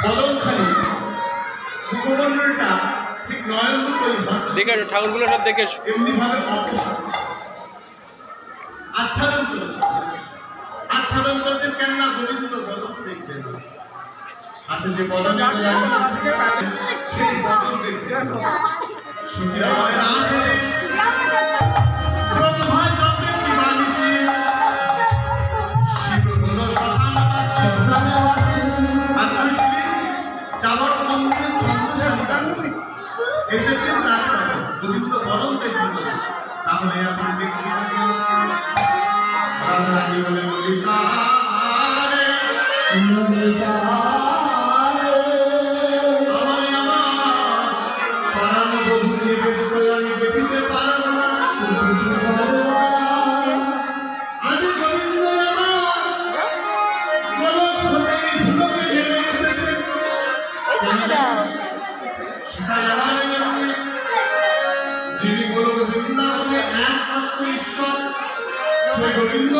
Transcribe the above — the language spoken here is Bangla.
বদনখানি মুখমণ্ডলটা ঠিক নয়ন দুটোই দেখে আসো, ঠাকুরগুলো সব দেখে এসো। এমনি ভাবে আচ্ছাদন করেছে। আচ্ছাদন করেছেন কেননা গোবিন্দ বদন দেখবেন। আচ্ছা, যে বদন সেই বদন দেখবেন। সখীরা বলেন আধেরে ব্রহ্মা জপে দিবানিশি, শিব হল শ্মশানবাসী। আর তুই ছিলি চালক মন্দিরের চন্দ্রশালিকা, এসেছিস রাজপাটে গোবিন্দ বদন দেখবে। তাহলে আপনি দেখতে রাধারানী বলে ললিতা রে, আমায় আমার পরাণ বধূ নিবেশ করে আমি দেখিতে পারবো না। আমি গোবিন্দ আমার গোলক হতে ভুলকে নেমে এসেছে, সেটা আমার জন্যে যিনি গোলক বৃন্দাবনে একমাত্র ঈশ্বর, সেই গোবিন্দ